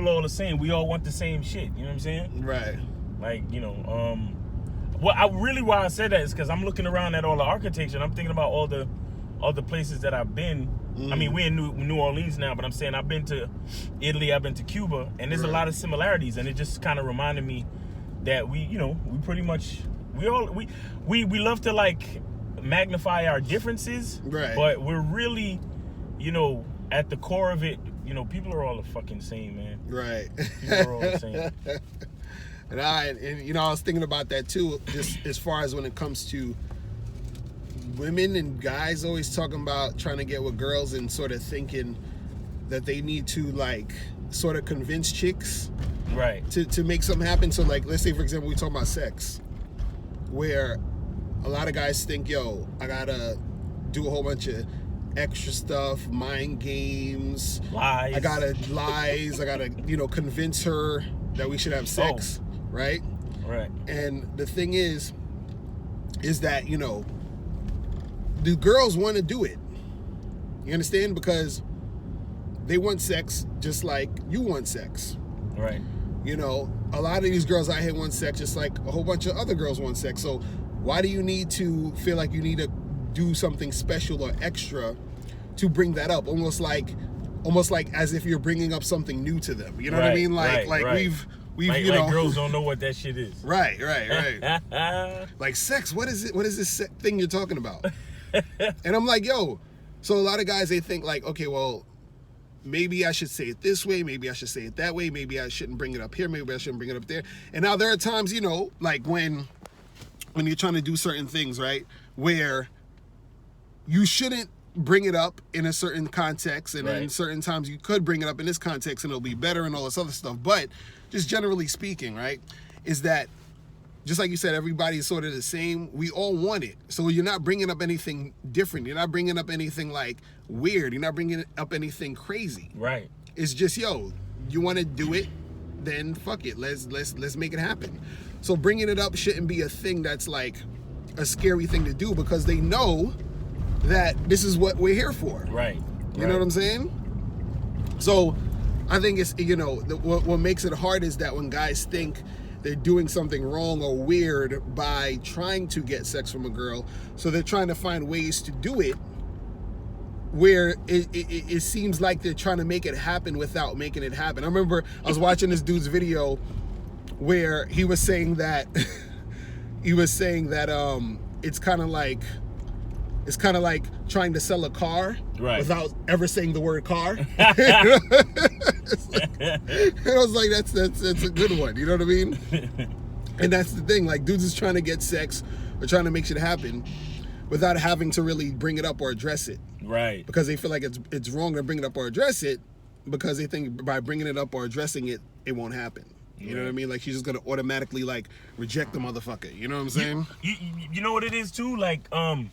people are all the same. We all want the same shit. You know what I'm saying? Right. Like, you know, why I said that is because I'm looking around at all the architecture and I'm thinking about all the places that I've been. I mean, we're in New Orleans now, but I'm saying I've been to Italy, I've been to Cuba, and there's a lot of similarities, and it just kind of reminded me that we pretty much we love to like magnify our differences, right? But we're really, you know, at the core of it, you know, people are all the fucking same, man. Right. People are all the same. And you know, I was thinking about that too, just as far as when it comes to women and guys always talking about trying to get with girls and sort of thinking that they need to like sort of convince chicks, right, to make something happen. So like, let's say for example, we talk about sex, where a lot of guys think, yo, I gotta do a whole bunch of extra stuff, mind games, lies. I gotta you know, convince her that we should have sex, right? Right. And the thing is that, you know, the girls want to do it. You understand? Because they want sex just like you want sex. Right. You know, a lot of these girls out here want sex just like a whole bunch of other girls want sex. So why do you need to feel like you need to do something special or extra to bring that up? Almost like as if you're bringing up something new to them. You know what I mean? Like we've like, you know, girls don't know what that shit is. Right. Like sex, what is it? What is this thing you're talking about? And I'm like, yo, so a lot of guys, they think like, okay, well, maybe I should say it this way, maybe I should say it that way, maybe I shouldn't bring it up here, maybe I shouldn't bring it up there. And now there are times, you know, like when you're trying to do certain things, right, where you shouldn't bring it up in a certain context, and in certain times you could bring it up in this context and it'll be better and all this other stuff. But just generally speaking, right, is that just like you said, everybody's sort of the same. We all want it. So you're not bringing up anything different. You're not bringing up anything like weird. You're not bringing up anything crazy. Right. It's just, yo, you want to do it, then fuck it. Let's make it happen. So bringing it up shouldn't be a thing that's like a scary thing to do, because they know that this is what we're here for. Right. You know what I'm saying? So I think it's, you know, what makes it hard is that when guys think they're doing something wrong or weird by trying to get sex from a girl, so they're trying to find ways to do it where it seems like they're trying to make it happen without making it happen. I remember I was watching this dude's video where he was saying that it's kind of like trying to sell a car without ever saying the word car. And I was like, that's a good one. You know what I mean? And that's the thing. Like, dudes is trying to get sex or trying to make shit happen without having to really bring it up or address it. Right. Because they feel like it's wrong to bring it up or address it, because they think by bringing it up or addressing it, it won't happen. You know what I mean? Like, she's just gonna automatically like reject the motherfucker. You know what I'm saying? You know what it is too? Like, now,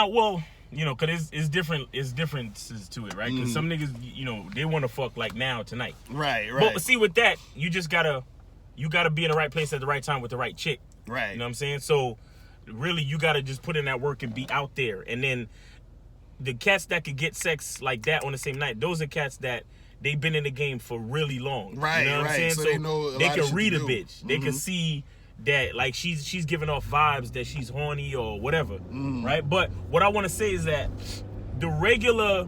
well, you know, cause it's differences to it, right? Cause some niggas, you know, they want to fuck like now, tonight. Right. But see, with that, you gotta be in the right place at the right time with the right chick. Right. You know what I'm saying? So really, you gotta just put in that work and be out there. And then the cats that could get sex like that on the same night, those are cats that they've been in the game for really long. Right. You know what I'm saying? So they know they can read a bitch. They can see that like she's giving off vibes that she's horny or whatever, right? But what I want to say is that the regular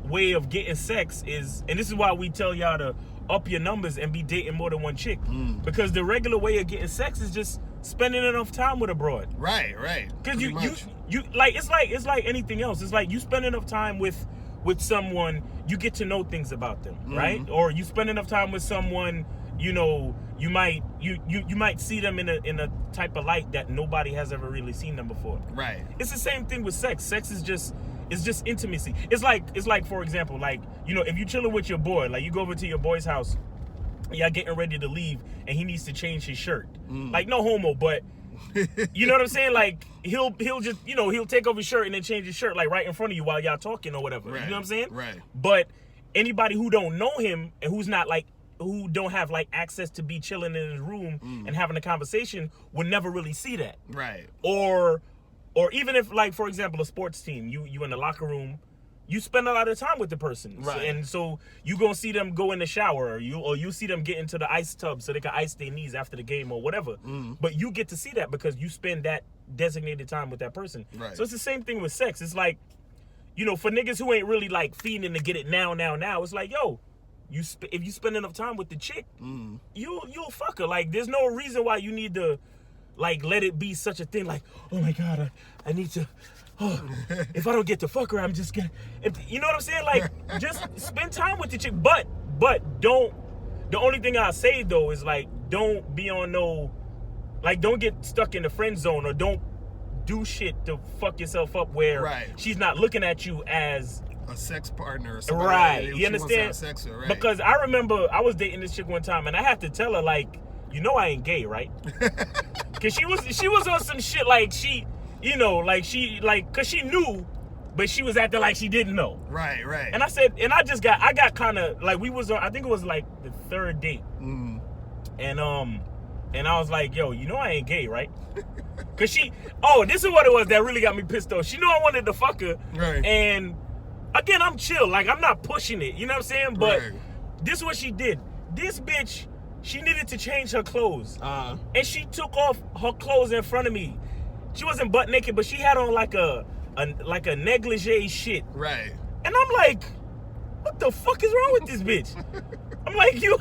way of getting sex is, and this is why we tell y'all to up your numbers and be dating more than one chick, because the regular way of getting sex is just spending enough time with a broad. Right. Because you like it's like anything else. It's like you spend enough time with someone, you get to know things about them, right? Or you spend enough time with someone, you know, you might see them in a type of light that nobody has ever really seen them before. Right. It's the same thing with sex. Sex is just intimacy. It's like for example, like, you know, if you're chilling with your boy, like you go over to your boy's house, y'all getting ready to leave, and he needs to change his shirt. Like, no homo, but you know what I'm saying? Like, he'll just, you know, he'll take off his shirt and then change his shirt like right in front of you while y'all talking or whatever. Right. You know what I'm saying? Right. But anybody who don't know him and who don't have like access to be chilling in his room and having a conversation would never really see that. Right. Or even if, like, for example, a sports team, you in the locker room, you spend a lot of time with the person. Right. And so you gonna see them go in the shower, or you see them get into the ice tub so they can ice their knees after the game or whatever. But you get to see that because you spend that designated time with that person. Right. So it's the same thing with sex. It's like, you know, for niggas who ain't really like feeding to get it now, it's like, yo, if you spend enough time with the chick, you'll fuck her. Like, there's no reason why you need to, like, let it be such a thing. Like, oh my God, I need to. Oh, if I don't get to fuck her, I'm just gonna. You know what I'm saying? Like, just spend time with the chick. But don't. The only thing I say though is like, don't be on no. Like, don't get stuck in the friend zone, or don't do shit to fuck yourself up where she's not looking at you as a sex partner or something. Right. You understand? Wants to have sex with, right? Because I remember I was dating this chick one time, and I had to tell her, like, you know I ain't gay, right? Because she was on some shit like she. You know, like cause she knew, but she was acting like she didn't know. Right. And I said, and I got kind of like, we was on, I think it was like the third date. And I was like, yo, you know I ain't gay, right? Cause this is what it was that really got me pissed off. She knew I wanted to fuck her. Right. And again, I'm chill, like I'm not pushing it, you know what I'm saying? But this is what she did. This bitch, she needed to change her clothes. And she took off her clothes in front of me. She wasn't butt naked, but she had on like a negligee shit. Right. And I'm like, what the fuck is wrong with this bitch? I'm like, you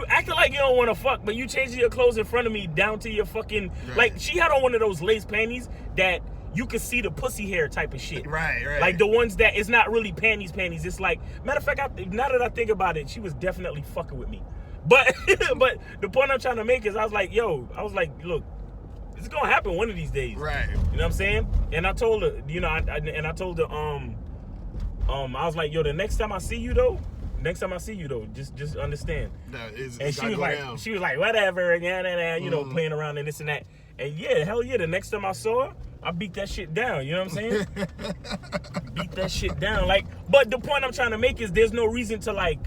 acting like you don't want to fuck, but you changing your clothes in front of me down to your fucking like, she had on one of those lace panties that you could see the pussy hair type of shit. Right. Like the ones that it's not really panties. It's like, matter of fact, now that I think about it, she was definitely fucking with me. But but the point I'm trying to make is I was like, look, it's gonna happen one of these days. Right. You know what I'm saying? And I told her, you know, I told her, I was like, yo, the next time I see you though, just understand. No, and she was like, whatever, you know, playing around and this and that. And yeah, hell yeah, the next time I saw her, I beat that shit down. You know what I'm saying? Beat that shit down. Like, but the point I'm trying to make is there's no reason to like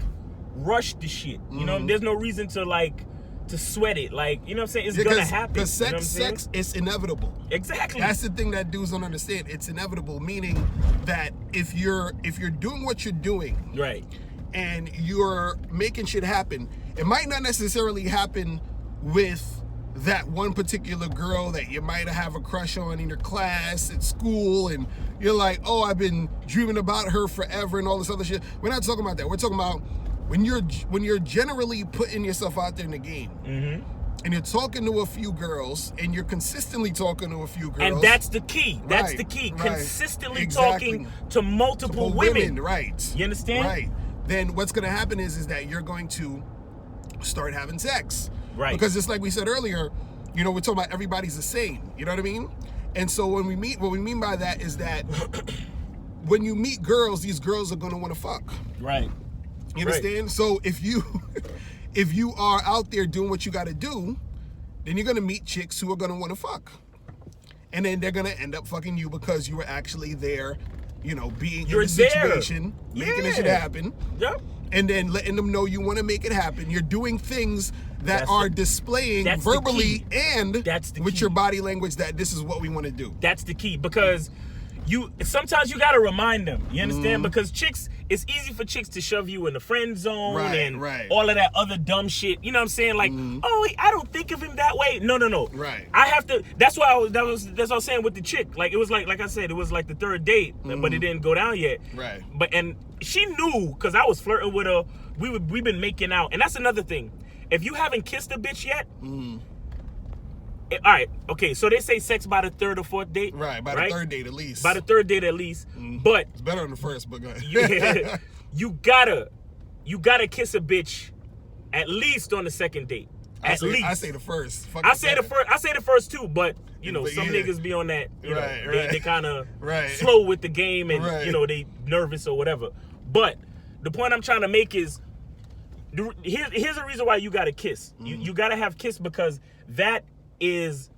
rush the shit. You know, there's no reason to like to sweat it, like, you know what I'm saying? It's gonna happen. Because sex, you know sex is inevitable. Exactly. That's the thing that dudes don't understand. It's inevitable, meaning that if you're doing what you're doing, right, and you're making shit happen, it might not necessarily happen with that one particular girl that you might have a crush on in your class at school, and you're like, oh, I've been dreaming about her forever and all this other shit. We're not talking about that. We're talking about when you're generally putting yourself out there in the game, and you're talking to a few girls, and you're consistently talking to a few girls. And that's the key. That's the key. Right. Consistently talking to multiple women. Right. You understand? Right. Then what's going to happen is that you're going to start having sex. Right. Because just like we said earlier, you know, we're talking about everybody's the same. You know what I mean? And so when we meet, what we mean by that is that when you meet girls, these girls are going to want to fuck. Right. You understand? Right. So if you are out there doing what you got to do, then you're going to meet chicks who are going to want to fuck. And then they're going to end up fucking you because you were actually there, you know, being in the situation, making this shit happen. Yep. And then letting them know you want to make it happen. You're doing things that are displaying verbally and with your body language that this is what we want to do. That's the key, because sometimes you got to remind them. You understand? Because chicks, it's easy for chicks to shove you in the friend zone and all of that other dumb shit. You know what I'm saying? Like, oh, I don't think of him that way. No. Right. I have to. That's why that's what I was saying with the chick. Like, it was like I said, it was like the third date, but it didn't go down yet. Right. And she knew, because I was flirting with her. We've been making out, and that's another thing. If you haven't kissed a bitch yet. All right, okay, so they say sex by the third or fourth date. Right, by the third date at least. By the third date at least. But it's better on the first, but go ahead. you gotta kiss a bitch at least on the second date. I say the first. I say the first too, but you know, some niggas be on that, you know, they kind of slow with the game, and you know, they nervous or whatever. But the point I'm trying to make is, here's the reason why you gotta kiss. You gotta have kiss, because that is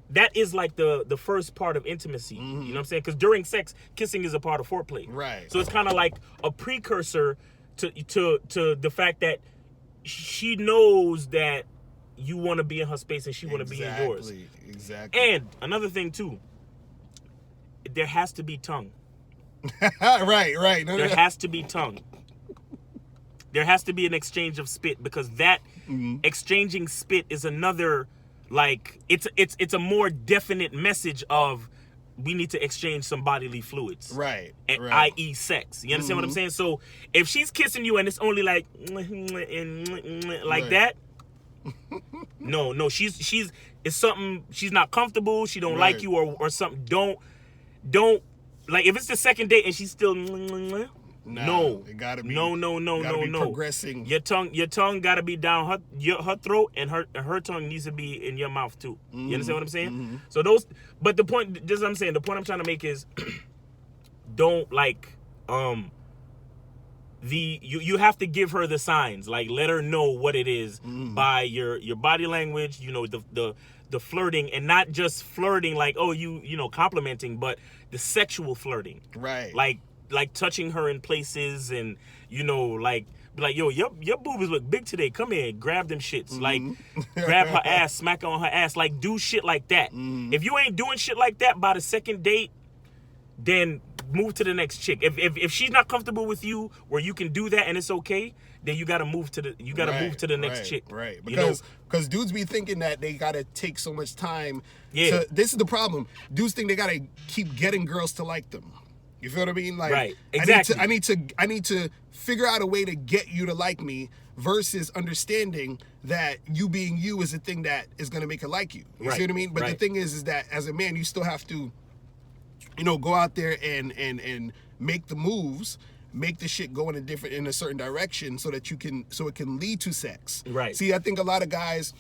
like the first part of intimacy. You know what I'm saying? Because during sex, kissing is a part of foreplay. Right. So it's kind of like a precursor to the fact that she knows that you want to be in her space and she want to be in yours. Exactly. And another thing too, there has to be tongue. Right. There has to be tongue. There has to be an exchange of spit, because that exchanging spit is another, like, it's a more definite message of we need to exchange some bodily fluids. Right. I.e. sex. You understand what I'm saying? So if she's kissing you and it's only like that, no, she's it's something, she's not comfortable, she don't like you or something. Don't like, if it's the second date and she's still no, it gotta be no. Progressing. Your tongue gotta be down her throat, and her tongue needs to be in your mouth too. You understand what I'm saying? So those, but the point, this is what I'm saying. The point I'm trying to make is, don't like you have to give her the signs. Like, let her know what it is by your body language. You know, the flirting, and not just flirting like, oh, you know, complimenting, but the sexual flirting. Right. Like touching her in places, and, you know, like, be like, yo, your boobies look big today. Come here, grab them shits. Like, grab her ass, smack her on her ass. Like, do shit like that. If you ain't doing shit like that by the second date, then move to the next chick. If she's not comfortable with you, where you can do that and it's okay, then you gotta move to the next chick. Right. Because dudes be thinking that they gotta take so much time. Yeah. This is the problem. Dudes think they gotta keep getting girls to like them. You feel what I mean? Like, right. Exactly. I need to figure out a way to get you to like me, versus understanding that you being you is a thing that is gonna make her like you. You see what I mean? But the thing is that as a man, you still have to, you know, go out there and make the moves, make the shit go in a certain direction, so it can lead to sex. Right. See, I think a lot of guys,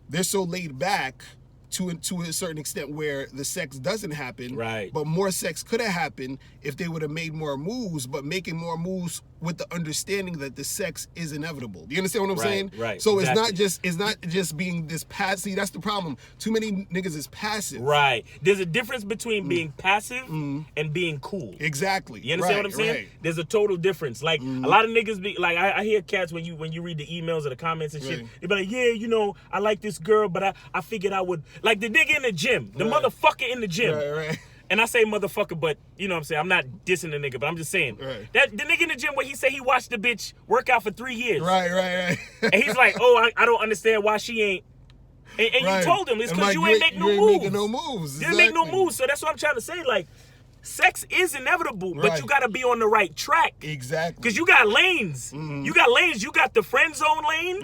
they're so laid back to a certain extent where the sex doesn't happen. Right. But more sex could have happened if they would have made more moves, but making more moves with the understanding that the sex is inevitable. Do you understand what I'm saying? Right. So exactly. it's not just being this passive. See, that's the problem. Too many niggas is passive. Right. There's a difference between being passive and being cool. Exactly. You understand what I'm saying? Right. There's a total difference. Like, a lot of niggas be like, I hear cats when you read the emails or the comments and shit, they be like, yeah, you know, I like this girl, but I figured I would, like, the nigga in the gym, the motherfucker in the gym. Right. And I say motherfucker, but you know what I'm saying? I'm not dissing the nigga, but I'm just saying. That the nigga in the gym where he said he watched the bitch work out for 3 years. Right. And he's like, oh, I don't understand why she ain't. And you told him, it's because like, you ain't make no moves. You ain't making no moves. You didn't make no moves. So that's what I'm trying to say. Like, sex is inevitable, but you got to be on the right track. Exactly. Because you got lanes. You got lanes. You got the friend zone lane.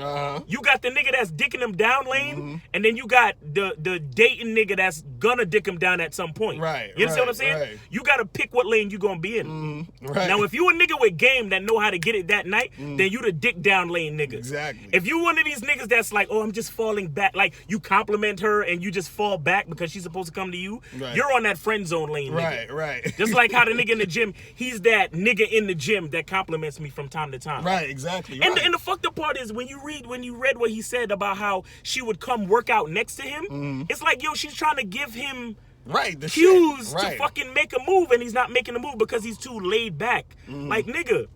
You got the nigga that's dicking him down lane. And then you got the dating nigga that's gonna dick him down at some point. Right. You understand what I'm saying? Right. You got to pick what lane you gonna be in. Right. Now, if you a nigga with game that know how to get it that night, then you the dick down lane nigga. Exactly. If you one of these niggas that's like, oh, I'm just falling back, like you compliment her and you just fall back because she's supposed to come to you, you're on that friend zone lane nigga. Right. Just like how the nigga in the gym, he's that nigga in the gym that compliments me from time to time. Right, exactly. And the fucked up part is when you read what he said about how she would come work out next to him, it's like, yo, she's trying to give him the cues shit. to fucking make a move, and he's not making a move because he's too laid back. Like, nigga,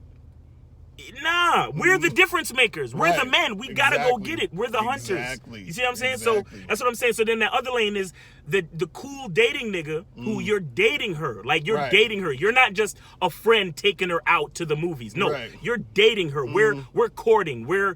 nah, we're the difference makers. We're the men. We gotta go get it. We're the hunters. You see what I'm saying? So that's what I'm saying. So then that other lane is the cool dating nigga who you're dating her. Like, you're dating her. You're not just a friend taking her out to the movies. No, you're dating her. We're courting. We're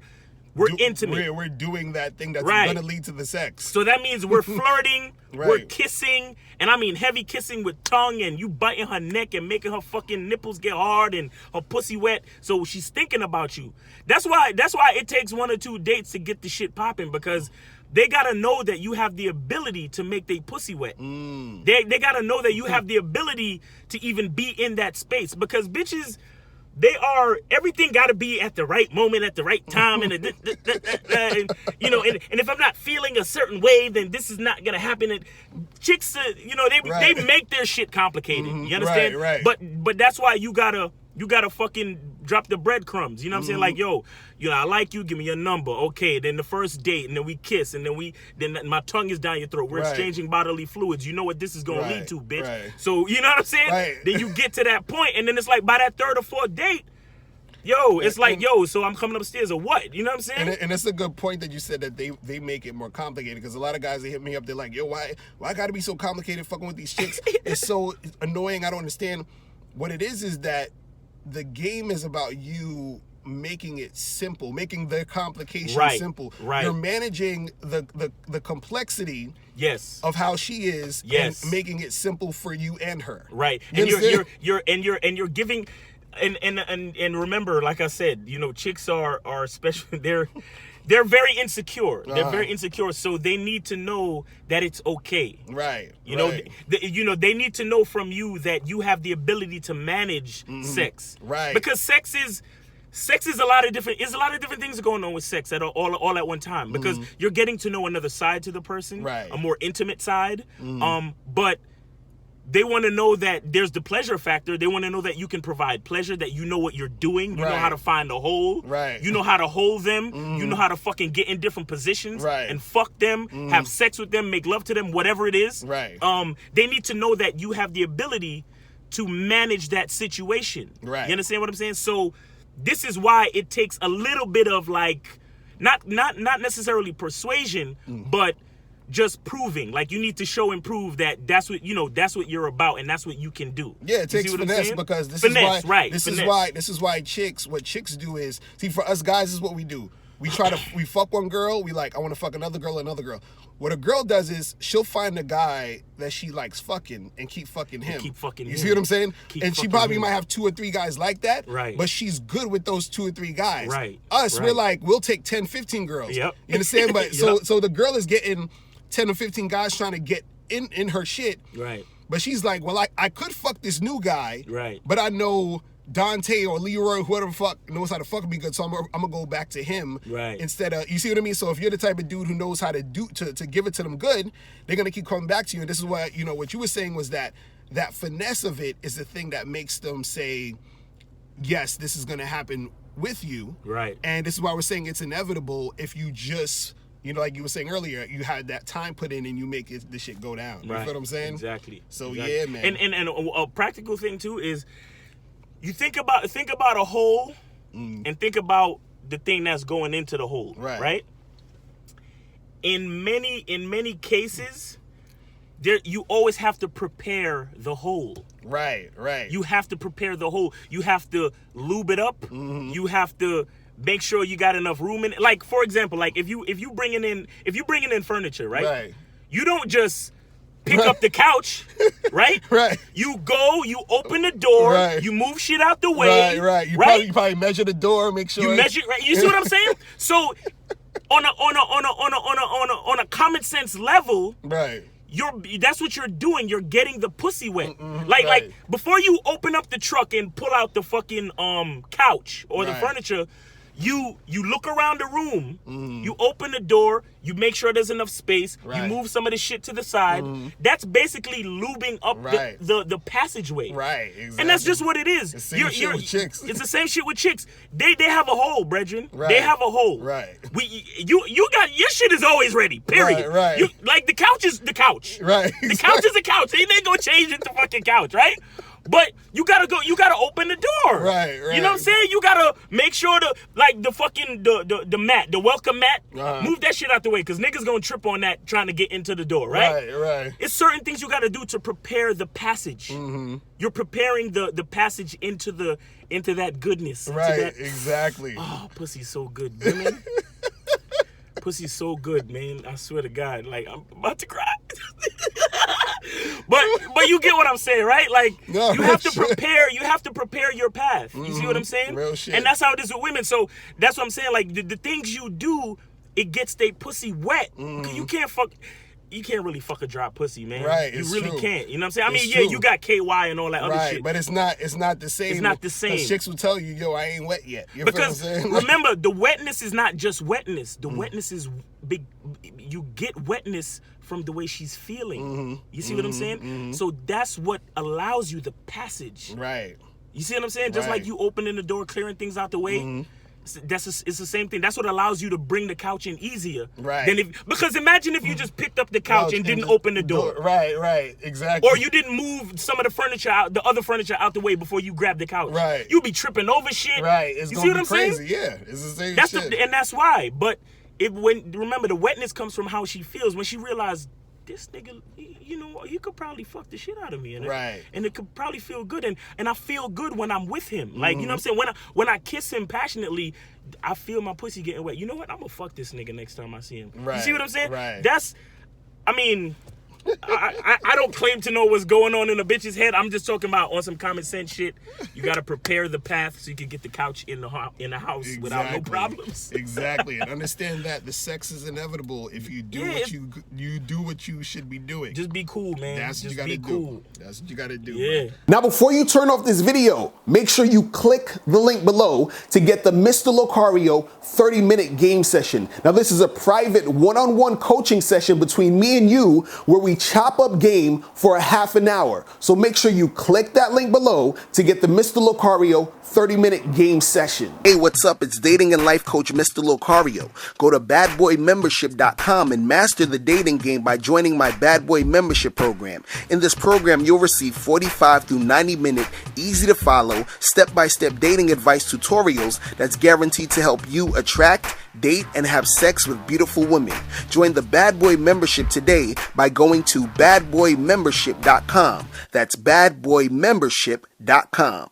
intimate. We're doing that thing that's gonna lead to the sex. So that means we're flirting, we're kissing, and I mean heavy kissing with tongue, and you biting her neck and making her fucking nipples get hard and her pussy wet. So she's thinking about you. That's why it takes 1 or 2 dates to get the shit popping, because they gotta know that you have the ability to make their pussy wet. They gotta know that you have the ability to even be in that space, because bitches, everything got to be at the right moment, at the right time, and you know, and if I'm not feeling a certain way, then this is not gonna happen. And chicks, you know, they make their shit complicated. You understand? Right. But that's why you gotta fucking drop the breadcrumbs. You know what I'm saying? Like, yo, I like you. Give me your number. Okay. Then the first date, and then we kiss, and then my tongue is down your throat. We're exchanging bodily fluids. You know what this is gonna lead to, bitch. So you know what I'm saying? Then you get to that point, and then it's like by that 3rd or 4th date, yo, it's like, yo, so I'm coming upstairs or what? You know what I'm saying? And it's a good point that you said that they make it more complicated, because a lot of guys, they hit me up, they're like, yo, why I gotta be so complicated fucking with these chicks? It's so annoying. I don't understand. what it is that the game is about you making it simple, making the complication simple. Right. You're managing the complexity yes. of how she is yes. and making it simple for you and her. Right. You And you're giving and remember, like I said, you know, chicks are especially they're very insecure. They're very insecure, so they need to know that it's okay. Right. You know, they need to know from you that you have the ability to manage sex. Right. Because sex is a lot of different things going on with sex at all at one time, because you're getting to know another side to the person, right. a more intimate side. But they want to know that there's the pleasure factor. They want to know that you can provide pleasure, that you know what you're doing. You know how to find a hole. Right. You know how to hold them. You know how to fucking get in different positions and fuck them, have sex with them, make love to them, whatever it is. Right. They need to know that you have the ability to manage that situation. Right. You understand what I'm saying? So this is why it takes a little bit of like, not necessarily persuasion, but just proving. Like, you need to show and prove that that's what you're about and that's what you can do. Yeah, it takes finesse, because this is why what chicks do is, see, for us guys, this is what we do. We fuck one girl, we like, I want to fuck another girl. What a girl does is she'll find a guy that she likes fucking and keep fucking him. You see what I'm saying? And she probably might have 2 or 3 guys like that. Right. But she's good with those 2 or 3 guys. Right. Us, we're like, we'll take 10, 15 girls. Yep. You understand? But so the girl is getting 10 or 15 guys trying to get in her shit. Right. But she's like, well, I could fuck this new guy. Right. But I know Dante or Leroy, whoever the fuck knows how to fuck me good, so I'm gonna go back to him. Right. Instead of, you see what I mean? So if you're the type of dude who knows how to give it to them good, they're gonna keep coming back to you. And this is what, you know, what you were saying was that finesse of it is the thing that makes them say, yes, this is gonna happen with you. Right. And this is why we're saying it's inevitable if you just, you know, like you were saying earlier, you had that time put in and you make this shit go down. You feel what I'm saying? Exactly. So yeah, man. And a practical thing too is, you think about a hole and think about the thing that's going into the hole. Right? In many cases, you always have to prepare the hole. Right. You have to prepare the hole. You have to lube it up. You have to make sure you got enough room in it. Like, for example, like if you bringing in furniture, right? You don't just pick up the couch, right? Right. You go, you open the door, you move shit out the way. Right. You probably measure the door, make sure you measure. Right? You see what I'm saying? So, on a common sense level, right. That's what you're doing. You're getting the pussy wet. Like before you open up the truck and pull out the fucking couch or the furniture, you look around the room, you open the door, you make sure there's enough space, you move some of the shit to the side. That's basically lubing up the passageway. Right, exactly. And that's just what it is. It's the same shit with chicks. It's the same shit with chicks. They have a hole, brethren. Right. They have a hole. Right. You got your shit is always ready. Period. Right. Like the couch is the couch. Right. The couch is the couch. They ain't gonna change it to fucking couch, right? But you gotta open the door. Right. You know what I'm saying? You gotta make sure the fucking the mat, the welcome mat, move that shit out the way, because niggas gonna trip on that trying to get into the door, right? Right. It's certain things you gotta do to prepare the passage. You're preparing the passage into that goodness. Right, exactly. Oh, pussy's so good, women. Pussy's so good, man. I swear to God, like, I'm about to cry. but you get what I'm saying, right? Like, you have to prepare your path. You see what I'm saying? Real shit. And that's how it is with women. So that's what I'm saying. Like, the things you do, it gets they pussy wet. You can't really fuck a dry pussy, man. Right, you it's really true. can't. You know what I'm saying? I mean, It's yeah, true. you got KY and all that other shit. But it's not the same. It's not the same. 'Cause chicks will tell you, yo, I ain't wet yet. You Because feel what I'm saying? remember, the wetness is not just wetness. The wetness is big. You get wetness from the way she's feeling. You see what I'm saying? So that's what allows you the passage. Right. You see what I'm saying? Just like you opening the door, clearing things out the way. It's the same thing. That's what allows you to bring the couch in easier. Right. Because imagine if you just picked up the couch and didn't open the door. Right, exactly. Or you didn't move some of the other furniture out the way before you grabbed the couch. Right. You'd be tripping over shit. Right. It's you gonna see what be I'm crazy. saying? Yeah. It's the same shit. And that's why. But remember, the wetness comes from how she feels. When she realized, this nigga, you know, he could probably fuck the shit out of me. And right. And it could probably feel good. And I feel good when I'm with him. Like, you know what I'm saying? When I kiss him passionately, I feel my pussy getting wet. You know what? I'm gonna fuck this nigga next time I see him. Right. You see what I'm saying? Right. I mean, I don't claim to know what's going on in a bitch's head. I'm just talking about on some common sense shit. You got to prepare the path so you can get the couch in the house exactly. Without no problems. Exactly. And understand that the sex is inevitable if you do you do what you should be doing. Just be cool, man. That's what you got to do. Cool. That's what you got to do. Yeah. Man. Now, before you turn off this video, make sure you click the link below to get the Mr. Locario 30-minute game session. Now, this is a private one-on-one coaching session between me and you where we chop up game for a half an hour. So make sure you click that link below to get the Mr. Locario 30-minute game session. Hey, what's up? It's dating and life coach Mr. Locario. Go to badboymembership.com and master the dating game by joining my Bad Boy membership program. In this program, you'll receive 45 through 90-minute, easy to follow, step-by-step dating advice tutorials that's guaranteed to help you attract, date, and have sex with beautiful women. Join the Bad Boy membership today by going to badboymembership.com. That's badboymembership.com.